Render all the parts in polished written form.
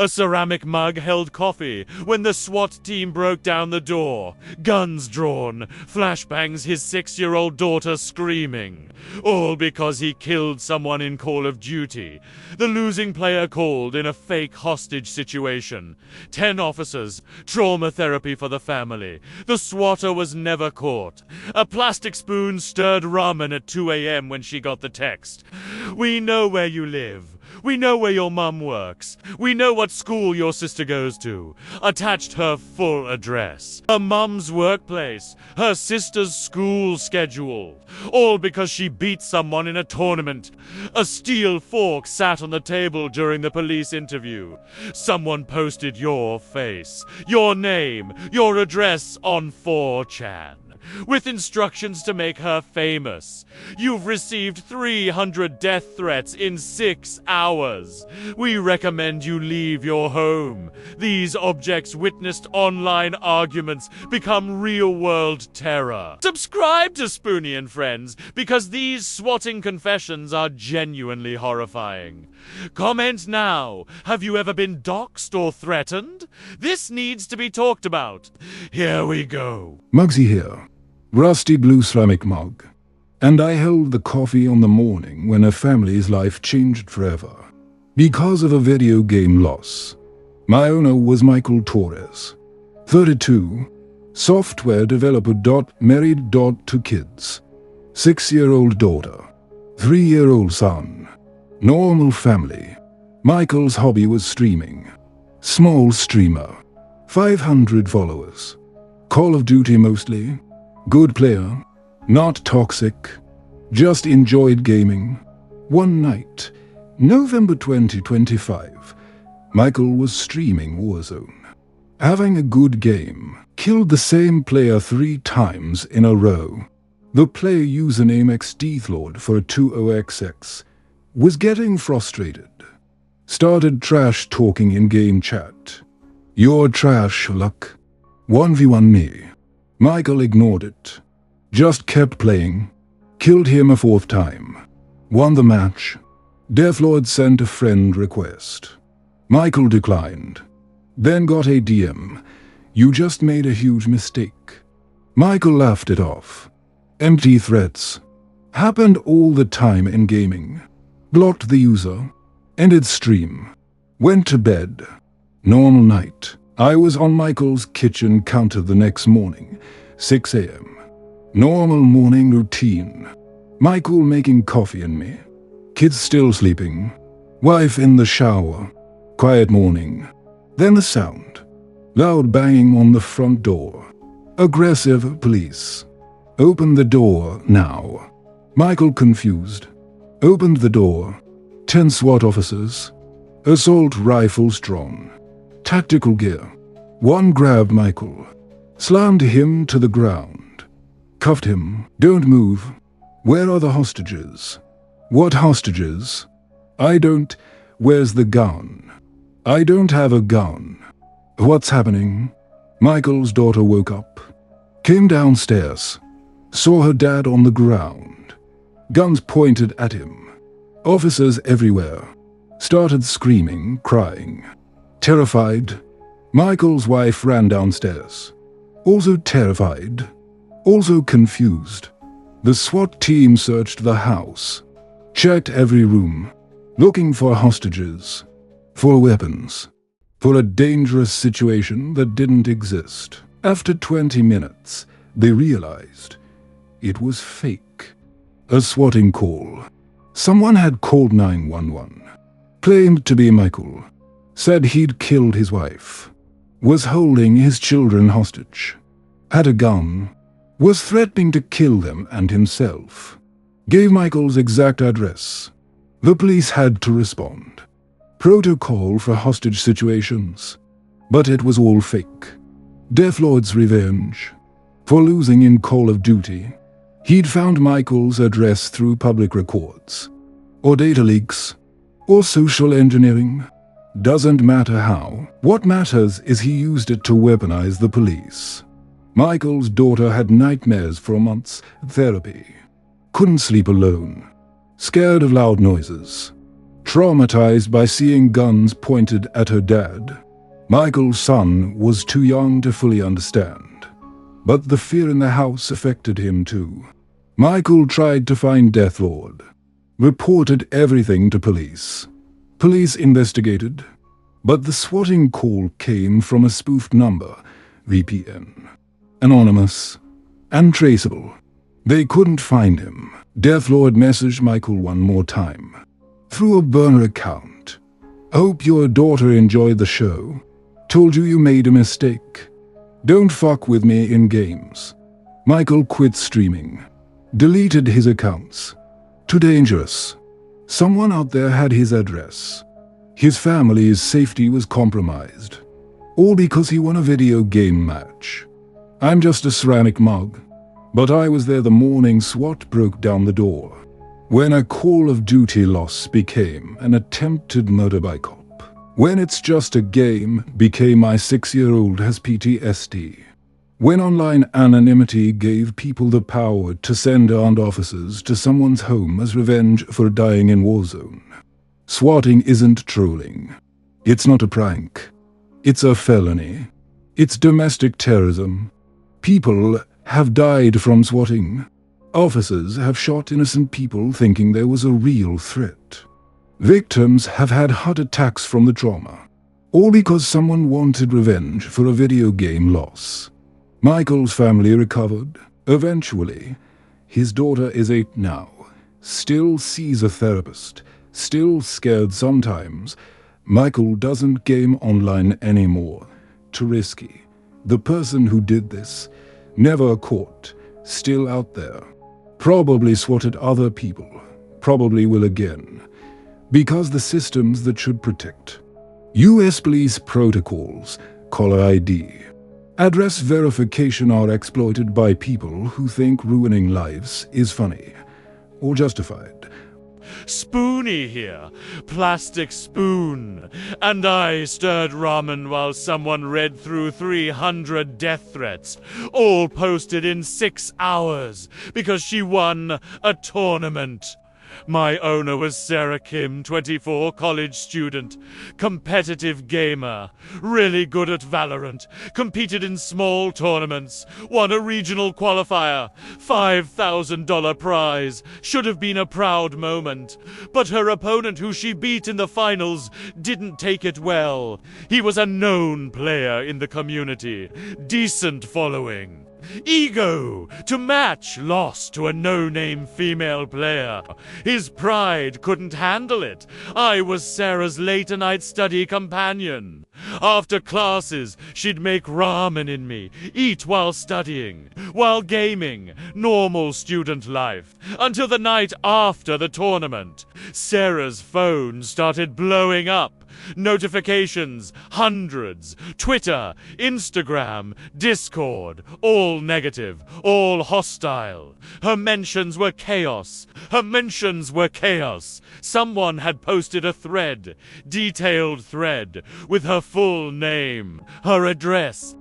A ceramic mug held coffee when the SWAT team broke down the door. Guns drawn. Flashbangs his 6-year-old daughter screaming. All because he killed someone in Call of Duty. The losing player called in a fake hostage situation. 10 officers. Trauma therapy for the family. The swatter was never caught. A plastic spoon stirred ramen at 2 a.m. when she got the text. We know where you live. We know where your mum works. We know what school your sister goes to. Attached her full address. Her mum's workplace. Her sister's school schedule. All because she beat someone in a tournament. A steel fork sat on the table during the police interview. Someone posted your face, your name, your address on 4chan. With instructions to make her famous. You've received 300 death threats in 6 hours. We recommend you leave your home. These objects witnessed online arguments become real-world terror. Subscribe to Spoony and Friends because these swatting confessions are genuinely horrifying. Comment now. Have you ever been doxxed or threatened? This needs to be talked about. Here we go. MUGSY here. Rusty blue ceramic mug. And I held the coffee on the morning when a family's life changed forever. Because of a video game loss. My owner was Michael Torres. 32. Software developer. Married. 2 kids. 6-year-old daughter. 3-year-old son. Normal family. Michael's hobby was streaming. Small streamer. 500 followers. Call of Duty mostly. Good player, not toxic, just enjoyed gaming. One night, November 2025, Michael was streaming Warzone. Having a good game, killed the same player 3 times in a row. The player username xDeathlord for a 20xx was getting frustrated. Started trash talking in game chat. You're trash, luck. 1v1 me. Michael ignored it. Just kept playing. Killed him a 4th time. Won the match. Deathlord sent a friend request. Michael declined. Then got a DM. You just made a huge mistake. Michael laughed it off. Empty threats. Happened all the time in gaming. Blocked the user. Ended stream. Went to bed. Normal night. I was on Michael's kitchen counter the next morning, 6 a.m. Normal morning routine. Michael making coffee and me. Kids still sleeping. Wife in the shower. Quiet morning. Then the sound. Loud banging on the front door. Aggressive police. Open the door now. Michael confused. Opened the door. 10 SWAT officers. Assault rifles drawn. Tactical gear. One grabbed Michael, slammed him to the ground, cuffed him. Don't move. Where are the hostages? What hostages? I don't. Where's the gun? I don't have a gun. What's happening? Michael's daughter woke up, came downstairs, saw her dad on the ground, guns pointed at him, officers everywhere, started screaming, crying. Terrified, Michael's wife ran downstairs. Also terrified, also confused. The SWAT team searched the house, checked every room, looking for hostages, for weapons, for a dangerous situation that didn't exist. After 20 minutes, they realized it was fake. A swatting call. Someone had called 911, claimed to be Michael. Said he'd killed his wife, was holding his children hostage, had a gun, was threatening to kill them and himself, gave Michael's exact address. The police had to respond. Protocol for hostage situations. But it was all fake. Deathlord's revenge. For losing in Call of Duty, he'd found Michael's address through public records, or data leaks, or social engineering. Doesn't matter how. What matters is he used it to weaponize the police. Michael's daughter had nightmares for months. Therapy. Couldn't sleep alone. Scared of loud noises. traumatized by seeing guns pointed at her dad. Michael's son was too young to fully understand, but the fear in the house affected him too. Michael tried to find Deathlord, reported everything to police. Police investigated, but the swatting call came from a spoofed number, VPN. Anonymous and traceable. They couldn't find him. Deathlord messaged Michael one more time, through a burner account. Hope your daughter enjoyed the show. Told you made a mistake. Don't fuck with me in games. Michael quit streaming. Deleted his accounts. Too dangerous. Someone out there had his address. His family's safety was compromised. All because he won a video game match. I'm just a ceramic mug. But I was there the morning SWAT broke down the door. When a Call of Duty loss became an attempted murder by cop. When it's just a game became my 6-year-old has PTSD. When online anonymity gave people the power to send armed officers to someone's home as revenge for dying in Warzone. Swatting isn't trolling. It's not a prank. It's a felony. It's domestic terrorism. People have died from swatting. Officers have shot innocent people thinking there was a real threat. Victims have had heart attacks from the trauma, all because someone wanted revenge for a video game loss. Michael's family recovered, eventually. His daughter is 8 now, still sees a therapist, still scared sometimes. Michael doesn't game online anymore. Too risky. The person who did this, never caught, still out there. Probably swatted other people, probably will again. Because the systems that should protect. US police protocols, caller ID, address verification are exploited by people who think ruining lives is funny or justified. Spoony here, plastic spoon, and I stirred ramen while someone read through 300 death threats, all posted in 6 hours, because she won a tournament. My owner was Sarah Kim, 24, college student, competitive gamer, really good at Valorant, competed in small tournaments, won a regional qualifier, $5,000 prize, should have been a proud moment. But her opponent who she beat in the finals didn't take it well. He was a known player in the community, decent following. Ego to match loss to a no-name female player. His pride couldn't handle it. I was Sarah's late-night study companion. After classes, she'd make ramen in me, eat while studying, while gaming, normal student life, until the night after the tournament. Sarah's phone started blowing up. Notifications, hundreds. Twitter, Instagram, Discord, all negative, all hostile. Her mentions were chaos. Her mentions were chaos. Someone had posted a thread, detailed thread, with her full name, her address,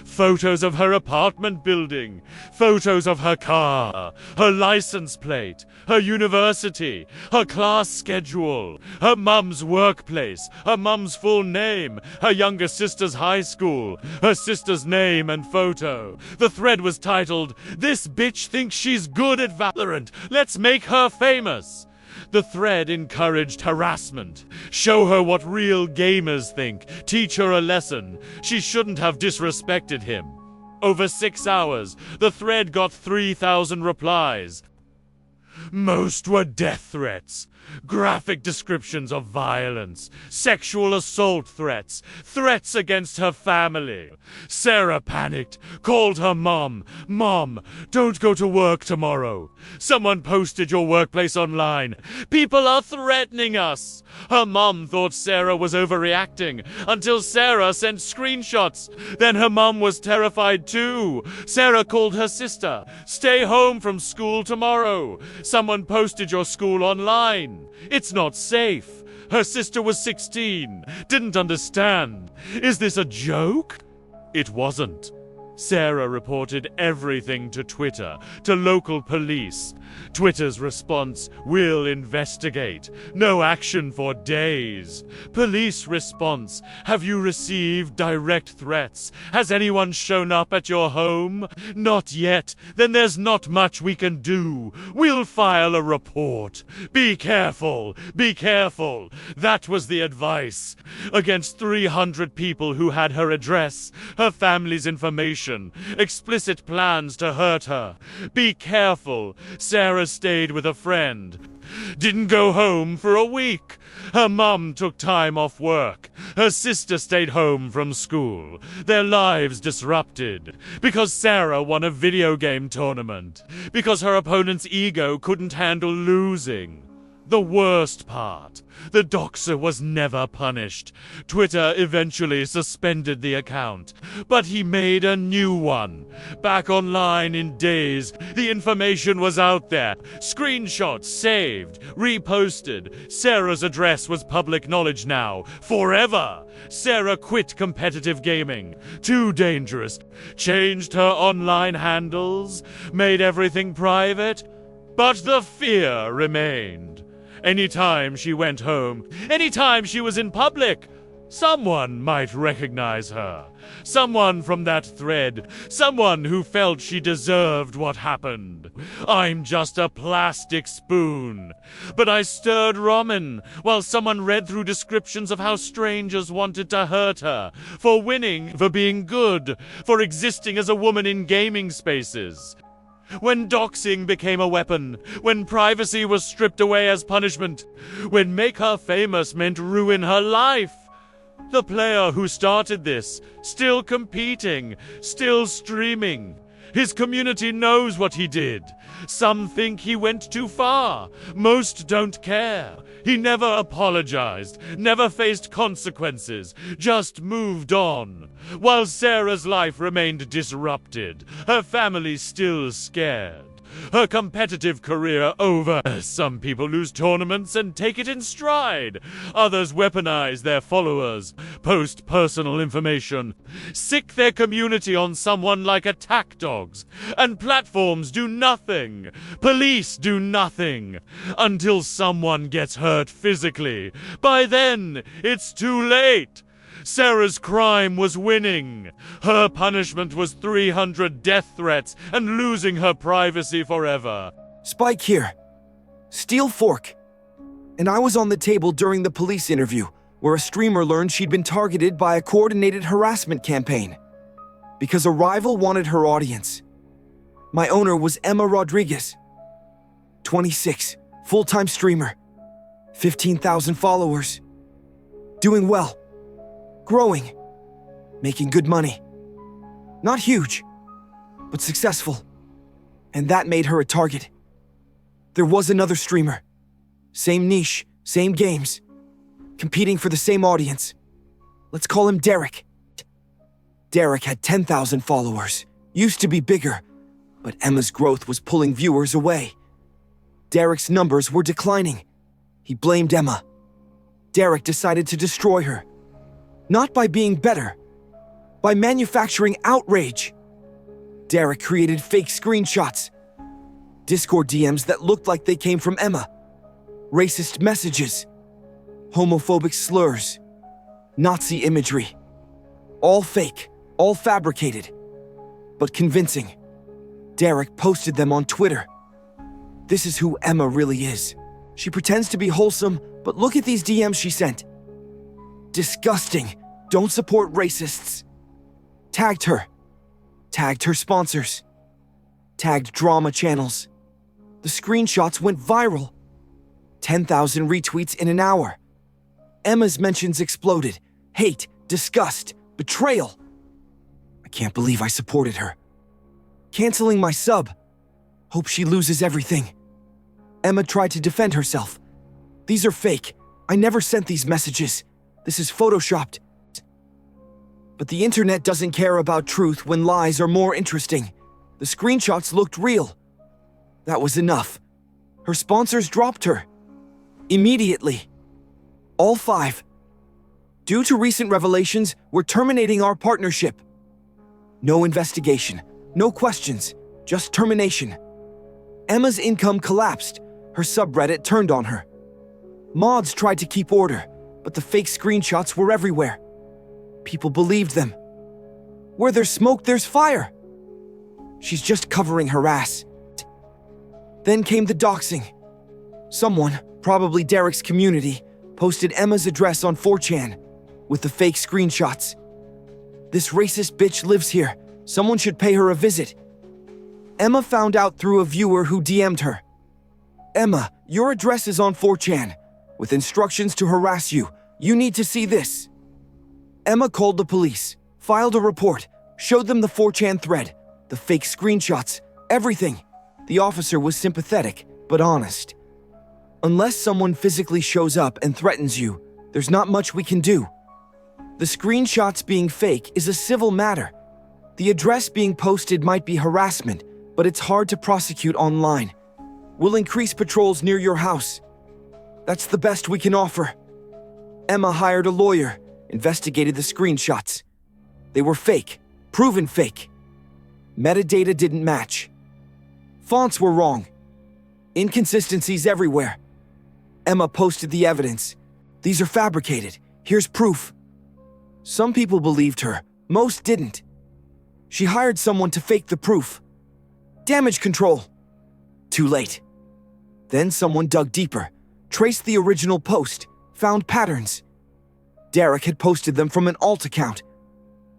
photos of her apartment building, photos of her car, her license plate, her university, her class schedule, her mum's workplace, her mum's full name, her younger sister's high school, her sister's name and photo. The thread was titled, "This bitch thinks she's good at Valorant. Let's make her famous." The thread encouraged harassment. Show her what real gamers think. Teach her a lesson. She shouldn't have disrespected him. Over 6 hours, the thread got 3,000 replies. Most were death threats, graphic descriptions of violence, sexual assault threats, threats against her family. Sarah panicked, called her mom. "Mom, don't go to work tomorrow. Someone posted your workplace online. People are threatening us." Her mom thought Sarah was overreacting until Sarah sent screenshots. Then her mom was terrified too. Sarah called her sister. "Stay home from school tomorrow. Someone posted your school online. It's not safe." Her sister was 16, didn't understand. Is this a joke? It wasn't. Sarah reported everything to Twitter, to local police. Twitter's response, "We'll investigate." No action for days. Police response, "Have you received direct threats? Has anyone shown up at your home?" Not yet. Then there's not much we can do. We'll file a report. Be careful. Be careful. That was the advice. Against 300 people who had her address, her family's information, explicit plans to hurt her. Be careful. Sarah stayed with a friend. Didn't go home for a week. Her mum took time off work. Her sister stayed home from school. Their lives disrupted. Because Sarah won a video game tournament. Because her opponent's ego couldn't handle losing. The worst part, the doxer was never punished. Twitter eventually suspended the account, but he made a new one. Back online in days, the information was out there. Screenshots saved, reposted. Sarah's address was public knowledge now, forever. Sarah quit competitive gaming. Too dangerous. Changed her online handles, made everything private, but the fear remained. Anytime she went home, anytime she was in public, someone might recognize her. Someone from that thread. Someone who felt she deserved what happened. I'm just a plastic spoon. But I stirred ramen while someone read through descriptions of how strangers wanted to hurt her. For winning, for being good, for existing as a woman in gaming spaces. When doxing became a weapon, when privacy was stripped away as punishment, when make her famous meant ruin her life. The player who started this, still competing, still streaming. His community knows what he did. Some think he went too far. Most don't care. He never apologized, never faced consequences, just moved on. While Sarah's life remained disrupted, her family still scared. Her competitive career over. Some people lose tournaments and take it in stride. Others weaponize their followers, post personal information, sick their community on someone like attack dogs. And platforms do nothing. Police do nothing. Until someone gets hurt physically. By then, it's too late. Sarah's crime was winning. Her punishment was 300 death threats and losing her privacy forever. Spike here. Steel fork. And I was on the table during the police interview, where a streamer learned she'd been targeted by a coordinated harassment campaign. Because a rival wanted her audience. My owner was Emma Rodriguez. 26, full-time streamer. 15,000 followers. Doing well. Growing, making good money. Not huge, but successful. And that made her a target. There was another streamer. Same niche, same games. Competing for the same audience. Let's call him Derek. Derek had 10,000 followers. Used to be bigger, but Emma's growth was pulling viewers away. Derek's numbers were declining. He blamed Emma. Derek decided to destroy her. Not by being better, by manufacturing outrage. Derek created fake screenshots, Discord DMs that looked like they came from Emma, racist messages, homophobic slurs, Nazi imagery. All fake, all fabricated, but convincing. Derek posted them on Twitter. This is who Emma really is. She pretends to be wholesome, but look at these DMs she sent. Disgusting. Don't support racists. Tagged her. Tagged her sponsors. Tagged drama channels. The screenshots went viral. 10,000 retweets in an hour. Emma's mentions exploded. Hate, disgust, betrayal. I can't believe I supported her. Canceling my sub. Hope she loses everything. Emma tried to defend herself. These are fake. I never sent these messages. This is photoshopped. But the internet doesn't care about truth when lies are more interesting. The screenshots looked real. That was enough. Her sponsors dropped her. Immediately. All 5. Due to recent revelations, we're terminating our partnership. No investigation, no questions, just termination. Emma's income collapsed. Her subreddit turned on her. Mods tried to keep order, but the fake screenshots were everywhere. People believed them. Where there's smoke, there's fire. She's just covering her ass. Then came the doxing. Someone, probably Derek's community, posted Emma's address on 4chan with the fake screenshots. This racist bitch lives here. Someone should pay her a visit. Emma found out through a viewer who DM'd her. Emma, your address is on 4chan, with instructions to harass you. You need to see this. Emma called the police, filed a report, showed them the 4chan thread, the fake screenshots, everything. The officer was sympathetic, but honest. Unless someone physically shows up and threatens you, there's not much we can do. The screenshots being fake is a civil matter. The address being posted might be harassment, but it's hard to prosecute online. We'll increase patrols near your house. That's the best we can offer. Emma hired a lawyer, investigated the screenshots. They were fake, proven fake. Metadata didn't match. Fonts were wrong. Inconsistencies everywhere. Emma posted the evidence. These are fabricated. Here's proof. Some people believed her, most didn't. She hired someone to fake the proof. Damage control. Too late. Then someone dug deeper, traced the original post, found patterns. Derek had posted them from an alt account.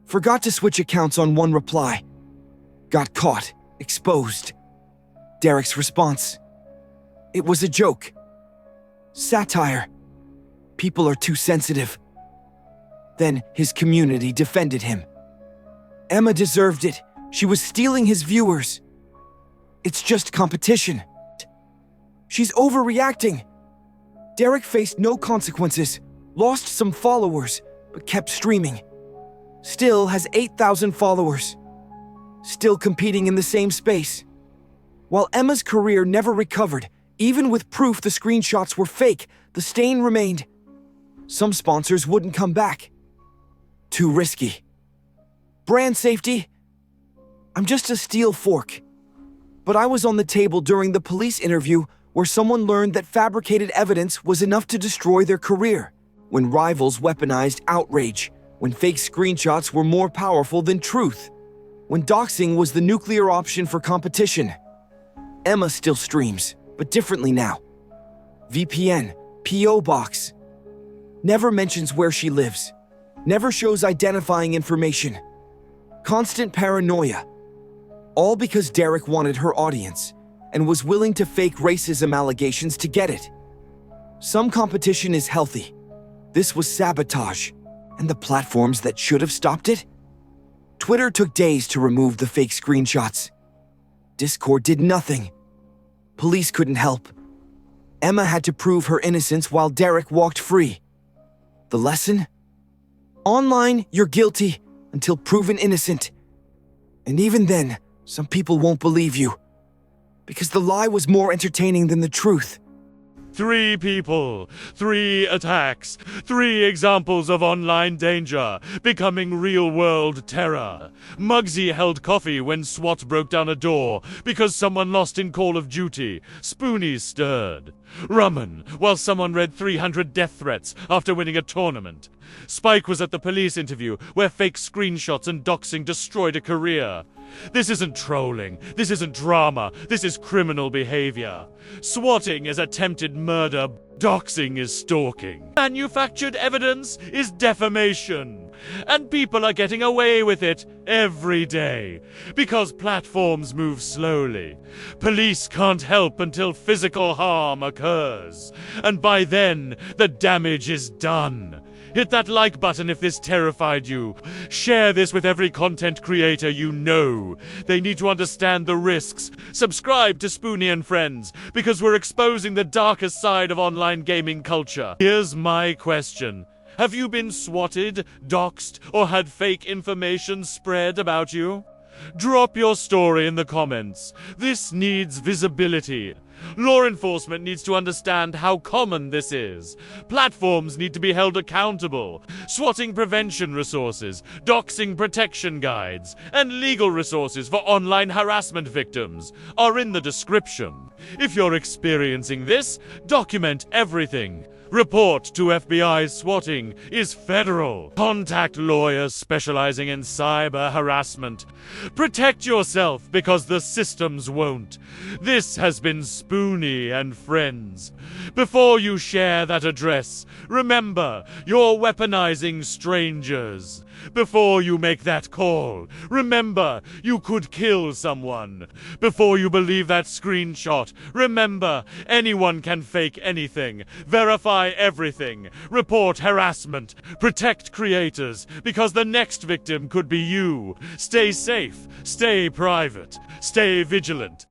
Forgot to switch accounts on one reply. Got caught, exposed. Derek's response. It was a joke. Satire. People are too sensitive. Then his community defended him. Emma deserved it. She was stealing his viewers. It's just competition. She's overreacting. Derek faced no consequences, lost some followers, but kept streaming. Still has 8,000 followers. Still competing in the same space. While Emma's career never recovered, even with proof the screenshots were fake, the stain remained. Some sponsors wouldn't come back. Too risky. Brand safety? I'm just a steel fork. But I was on the table during the police interview where someone learned that fabricated evidence was enough to destroy their career, when rivals weaponized outrage, when fake screenshots were more powerful than truth, when doxing was the nuclear option for competition. Emma still streams, but differently now. VPN, PO box. Never mentions where she lives. Never shows identifying information. Constant paranoia. All because Derek wanted her audience and was willing to fake racism allegations to get it. Some competition is healthy. This was sabotage, and the platforms that should have stopped it? Twitter took days to remove the fake screenshots. Discord did nothing. Police couldn't help. Emma had to prove her innocence while Derek walked free. The lesson? Online, you're guilty until proven innocent. And even then, some people won't believe you. Because the lie was more entertaining than the truth. 3 people, 3 attacks, 3 examples of online danger becoming real-world terror. MUGSY held coffee when SWAT broke down a door because someone lost in Call of Duty. Spoony stirred. Rumman, while someone read 300 death threats after winning a tournament. Spike was at the police interview where fake screenshots and doxing destroyed a career. This isn't trolling, this isn't drama, this is criminal behavior. Swatting is attempted murder, doxing is stalking. Manufactured evidence is defamation. And people are getting away with it every day. Because platforms move slowly. Police can't help until physical harm occurs. And by then, the damage is done. Hit that like button if this terrified you. Share this with every content creator you know. They need to understand the risks. Subscribe to Spoony and Friends, because we're exposing the darkest side of online gaming culture. Here's my question. Have you been swatted, doxed, or had fake information spread about you? Drop your story in the comments. This needs visibility. Law enforcement needs to understand how common this is. Platforms need to be held accountable. Swatting prevention resources, doxing protection guides, and legal resources for online harassment victims are in the description. If you're experiencing this, document everything. Report to FBI swatting is federal. Contact lawyers specializing in cyber harassment. Protect yourself because the systems won't. This has been Spoony and Friends. Before you share that address, remember you're weaponizing strangers. Before you make that call, remember you could kill someone. Before you believe that screenshot, remember anyone can fake anything. Verify everything. Report harassment. Protect creators, because the next victim could be you. Stay safe. Stay private. Stay vigilant.